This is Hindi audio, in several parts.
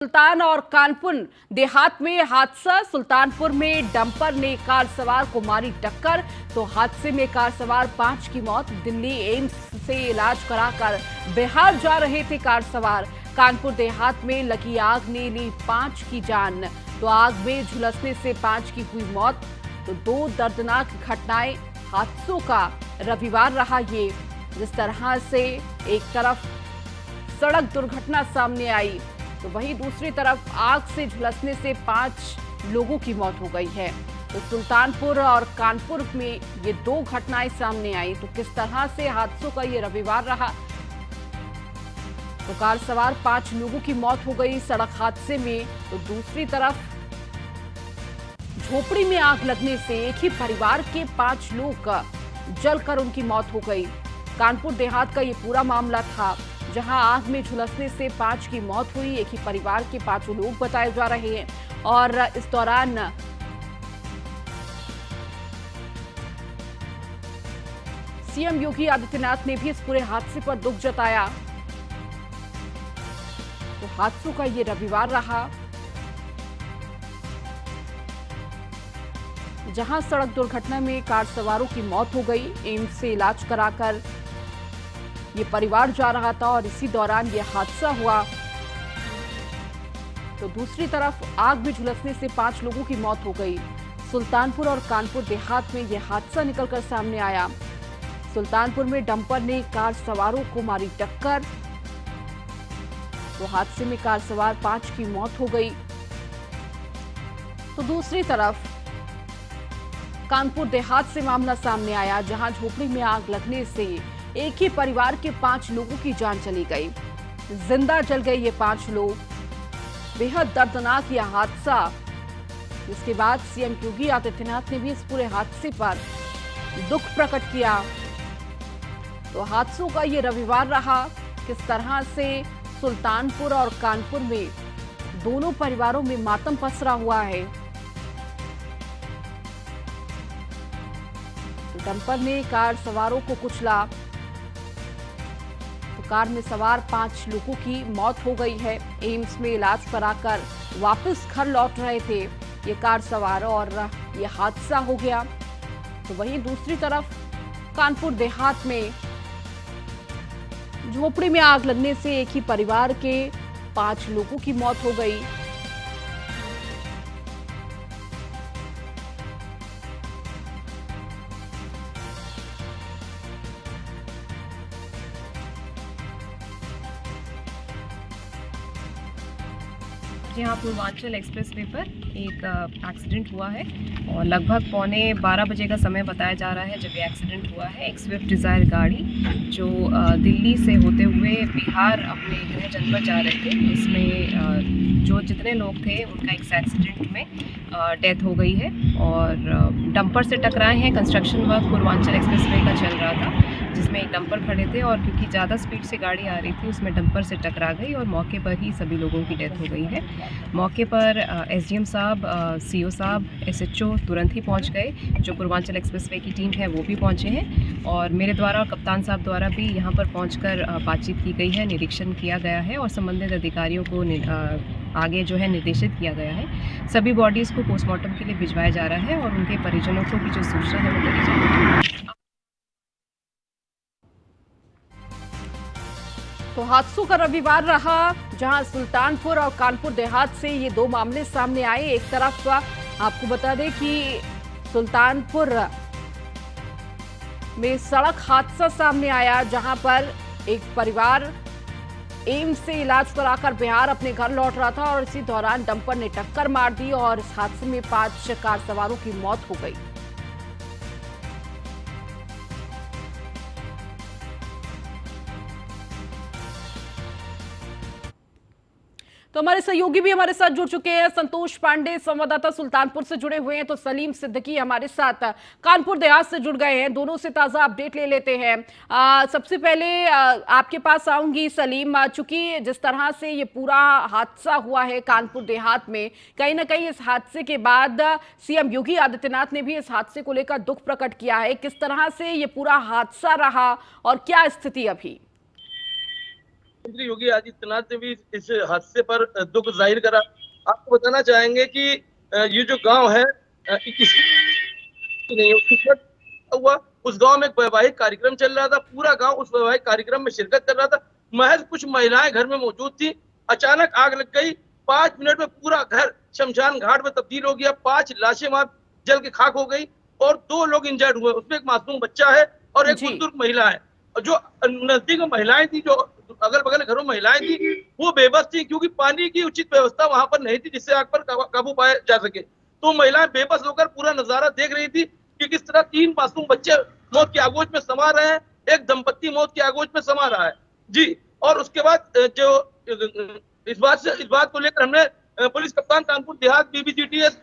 सुल्तान और कानपुर देहात में हादसा। सुल्तानपुर में डंपर ने कार सवार को मारी टक्कर, तो हादसे में कार सवार 5 की मौत। दिल्ली एम्स से इलाज कराकर बिहार जा रहे थे कार सवार। कानपुर देहात में लगी आग ने ली 5 की जान, तो आग में झुलसने से 5 की हुई मौत। तो 2 दर्दनाक घटनाएं हादसों का रविवार रहा ये। जिस तरह से एक तरफ सड़क दुर्घटना सामने आई, तो वहीं दूसरी तरफ आग से झुलसने से 5 लोगों की मौत हो गई है। तो सुल्तानपुर और कानपुर में ये 2 घटनाएं सामने आई। तो किस तरह से हादसों का ये रविवार रहा। तो कार सवार 5 लोगों की मौत हो गई सड़क हादसे में। तो दूसरी तरफ झोपड़ी में आग लगने से एक ही परिवार के 5 लोग जलकर उनकी मौत हो गई। कानपुर देहात का ये पूरा मामला था, जहां आग में झुलसने से 5 की मौत हुई। एक ही परिवार के 5 लोग बताए जा रहे हैं। और इस दौरान सीएम योगी आदित्यनाथ ने भी इस पूरे हादसे पर दुख जताया। तो हादसों का ये रविवार रहा, जहां सड़क दुर्घटना में कार सवारों की मौत हो गई। एम्स से इलाज कराकर ये परिवार जा रहा था और इसी दौरान ये हादसा हुआ। तो दूसरी तरफ आग में झुलसने से 5 लोगों की मौत हो गई। सुल्तानपुर और कानपुर देहात में यह हादसा निकलकर सामने आया। सुल्तानपुर में डंपर ने कार सवारों को मारी टक्कर, तो हादसे में कार सवार 5 की मौत हो गई। तो दूसरी तरफ कानपुर देहात से मामला सामने आया, जहां झोपड़ी में आग लगने से एक ही परिवार के 5 लोगों की जान चली गई। जिंदा जल गए ये 5 लोग। बेहद दर्दनाक यह हादसा। इसके बाद सीएम योगी आदित्यनाथ ने भी इस पूरे हादसे पर दुख प्रकट किया। तो हादसों का ये रविवार रहा। किस तरह से सुल्तानपुर और कानपुर में दोनों परिवारों में मातम पसरा हुआ है। तो डंपर ने कार सवारों को कुचला, कार में सवार 5 लोगों की मौत हो गई है। एम्स में इलाज कराकर वापस घर लौट रहे थे ये कार सवार और ये हादसा हो गया। तो वहीं दूसरी तरफ कानपुर देहात में झोपड़ी में आग लगने से एक ही परिवार के 5 लोगों की मौत हो गई। यहाँ पूर्वांचल एक्सप्रेसवे पर एक एक्सीडेंट हुआ है और लगभग पौने 12 बजे का समय बताया जा रहा है जब ये एक्सीडेंट हुआ है। एक स्विफ्ट डिज़ायर गाड़ी जो दिल्ली से होते हुए बिहार अपने गृह जनपद जा रहे थे, इसमें जो जितने लोग थे उनका इस एक्सीडेंट में डेथ हो गई है। और डंपर से टकराए हैं। कंस्ट्रक्शन वर्क पूर्वांचल एक्सप्रेसवे का चल रहा था, जिसमें एक डंपर खड़े थे और क्योंकि ज़्यादा स्पीड से गाड़ी आ रही थी उसमें डंपर से टकरा गई और मौके पर ही सभी लोगों की डेथ हो गई है। मौके पर एसडीएम साहब, सीओ साहब, एसएचओ तुरंत ही पहुंच गए। जो पूर्वांचल एक्सप्रेसवे की टीम है वो भी पहुंचे हैं और मेरे द्वारा और कप्तान साहब द्वारा भी यहां पर पहुंचकर बातचीत की गई है, निरीक्षण किया गया है और संबंधित अधिकारियों को आगे जो है निर्देशित किया गया है। सभी बॉडीज़ को पोस्टमार्टम के लिए भिजवाया जा रहा है और उनके परिजनों को भी जो सूचना है वो दी जा रही है। तो हादसों का रविवार रहा, जहां सुल्तानपुर और कानपुर देहात से ये 2 मामले सामने आए। एक तरफ आपको बता दें कि सुल्तानपुर में सड़क हादसा सामने आया, जहां पर एक परिवार एम्स से इलाज कराकर बिहार अपने घर लौट रहा था और इसी दौरान डंपर ने टक्कर मार दी और इस हादसे में 5 कार सवारों की मौत हो गई। तो हमारे सहयोगी भी हमारे साथ जुड़ चुके हैं। संतोष पांडे संवाददाता सुल्तानपुर से जुड़े हुए हैं, तो सलीम सिद्दीकी हमारे साथ कानपुर देहात से जुड़ गए हैं। दोनों से ताजा अपडेट ले लेते हैं। सबसे पहले आपके पास आऊंगी सलीम, चूंकि जिस तरह से ये पूरा हादसा हुआ है कानपुर देहात में, कहीं ना कहीं इस हादसे के बाद सीएम योगी आदित्यनाथ ने भी इस हादसे को लेकर दुख प्रकट किया है। किस तरह से ये पूरा हादसा रहा और क्या स्थिति अभी? मुख्यमंत्री योगी आदित्यनाथ ने भी इस हादसे पर दुख जाहिर करा। आपको बताना चाहेंगे कि ये जो गांव है इसकी नहीं हुआ, उस गांव में एक वैवाहिक कार्यक्रम चल रहा था। पूरा गांव उस वैवाहिक कार्यक्रम में शिरकत कर रहा था। महज कुछ महिलाएं घर में मौजूद थी। अचानक आग लग गई। 5 मिनट में पूरा घर शमशान घाट में तब्दील हो गया। 5 लाशें वहां जल के खाक हो गई और 2 लोग इंजर्ड हुए। उसमें एक मासूम बच्चा है और एक जी। बुजुर्ग महिला है। और जो नजदीक में महिलाएं थी, जो अगल बगल घरों में महिलाएं थी, वो बेबस थी, क्योंकि पानी की उचित व्यवस्था वहां पर नहीं थी जिससे आग पर काबू पाया जा सके। तो महिलाएं बेबस होकर पूरा नजारा देख रही थी कि किस तरह 3 मासूम बच्चे मौत की आगोश में समा रहे हैं, एक दंपत्ति मौत की आगोश में समा रहा है। जी। और उसके बाद इस बात को लेकर हमने पुलिस कप्तान कानपुर देहात बीबीजीटीएस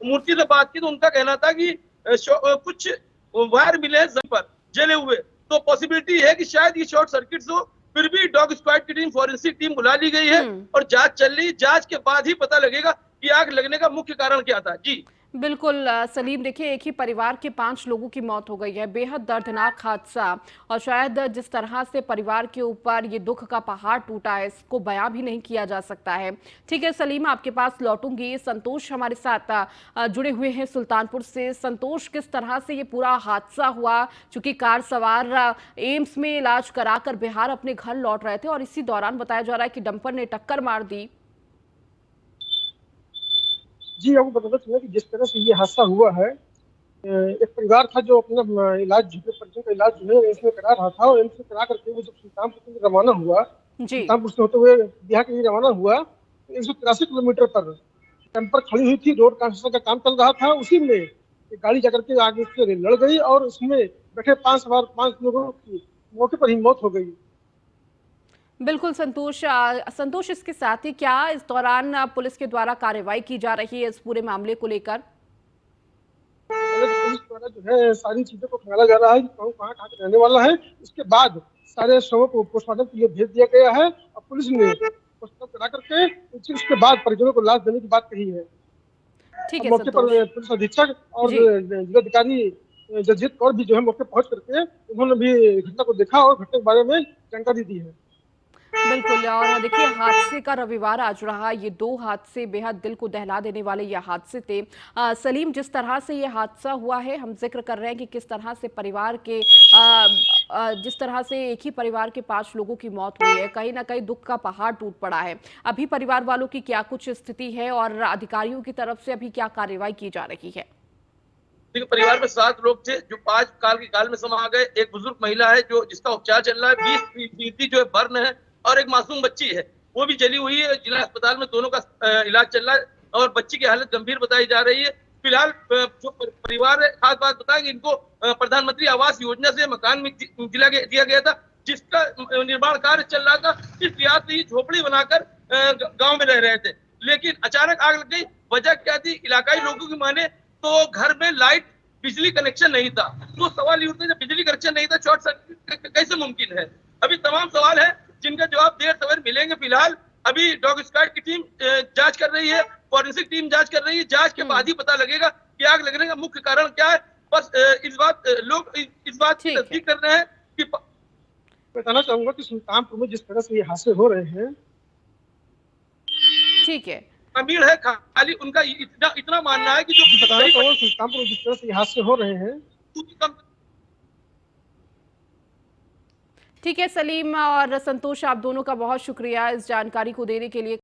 मूर्ति से बात की, तो उनका कहना था कि कुछ वायर मिले हैं जमीन पर जले हुए, तो पॉसिबिलिटी है कि शायद ये शॉर्ट सर्किट हो। फिर भी डॉग स्क्वाड की टीम, फॉरेंसिक टीम बुला ली गई है और जांच चल रही है। जांच के बाद ही पता लगेगा कि आग लगने का मुख्य कारण क्या था। जी बिल्कुल सलीम, देखिए एक ही परिवार के 5 लोगों की मौत हो गई है। बेहद दर्दनाक हादसा, और शायद जिस तरह से परिवार के ऊपर ये दुख का पहाड़ टूटा है, इसको बयां भी नहीं किया जा सकता है। ठीक है सलीम, आपके पास लौटूंगी। संतोष हमारे साथ जुड़े हुए हैं सुल्तानपुर से। संतोष, किस तरह से ये पूरा हादसा हुआ? चूंकि कार सवार एम्स में इलाज कराकर बिहार अपने घर लौट रहे थे और इसी दौरान बताया जा रहा है कि डंपर ने टक्कर मार दी। जी, आपको बताना चाहिए कि जिस तरह से ये हादसा हुआ है, एक परिवार था जो अपना इलाज, झुग्गी परिजन का इलाज जो है एम्स में करा रहा था, और एम्स में करा करके वो जब सुल्तानपुर के लिए रवाना हुआ, जी। सुल्तानपुर से होते हुए बिहार के लिए रवाना हुआ, तो 183 किलोमीटर पर टेम्पर खड़ी हुई थी। रोड कंस्ट्रक्शन का काम चल रहा था, उसी में एक गाड़ी जाकर के आगे से लड़ गई और उसमें बैठे 5 लोगों की मौके पर ही मौत हो गई। बिल्कुल संतोष, संतोष इसके साथ ही क्या इस दौरान पुलिस के द्वारा कार्रवाई की जा रही है इस पूरे मामले को लेकर? पहले तो पुलिस द्वारा जो है सारी चीजों को खंगाला जा रहा है कि कौन कहाँ के रहने वाला है। इसके बाद सारे शवों को पोस्टमार्टम के लिए भेज दिया गया है और पुलिस ने पोस्टमार्टम करा करके उसके बाद परिजनों को लाश देने की बात कही है। ठीक अब है मौके पर संतोष। पुलिस अधीक्षक और जी जिलाधिकारी जगजीत कौर भी जो है मौके पहुंच करके उन्होंने भी घटना को देखा और घटना के बारे में जानकारी दी है। बिल्कुल, और देखिए हादसे का रविवार आज रहा। ये 2 हादसे बेहद दिल को दहला देने वाले ये हादसे थे। सलीम, जिस तरह से ये हादसा हुआ है, हम जिक्र कर रहे हैं कि किस तरह से परिवार के जिस तरह से एक ही परिवार के 5 लोगों की मौत हुई है, कहीं ना कहीं दुख का पहाड़ टूट पड़ा है। अभी परिवार वालों की क्या कुछ स्थिति है और अधिकारियों की तरफ से अभी क्या कार्रवाई की जा रही है? परिवार में 7 लोग थे जो 5 काल के काल में समा गए। एक बुजुर्ग महिला है जो जिसका उपचार चल रहा है, 20% जो है बर्न है, और एक मासूम बच्ची है वो भी जली हुई है। जिला अस्पताल में दोनों का इलाज चल रहा है और बच्ची की हालत गंभीर बताई जा रही है। फिलहाल जो परिवार है, खास बात बताया कि इनको प्रधानमंत्री आवास योजना से मकान में दिया गया था, जिसका निर्माण कार्य चल रहा था। इस लिहाज से झोपड़ी बनाकर गाँव में रह रहे थे, लेकिन अचानक आग लग गई। वजह क्या थी? इलाकाई लोगों की माने तो घर में लाइट, बिजली कनेक्शन नहीं था। तो सवाल ये उठता है, जब बिजली कनेक्शन नहीं था, शॉर्ट सर्किट कैसे मुमकिन है? अभी तमाम सवाल है जिनका जवाब देर सवेर मिलेंगे। फिलहाल अभी डॉग स्क्वाड की टीम जांच कर रही है, फॉरेंसिक टीम जांच कर रही है। जांच के बाद ही पता लगेगा कि आग लगने का मुख्य कारण क्या है। बस लोग इस बात की तस्दीक कर रहे हैं कि बताना चाहूंगा कि सुल्तानपुर में जिस तरह से ये हादसे हो रहे हैं, ठीक है, ग्रामीण है, खाली उनका इतना मानना है कि जो बताना चाहूंगा सुल्तानपुर में जिस तरह से ये हादसे हो रहे हैं। ठीक है सलीम और संतोष, आप दोनों का बहुत शुक्रिया इस जानकारी को देने के लिए।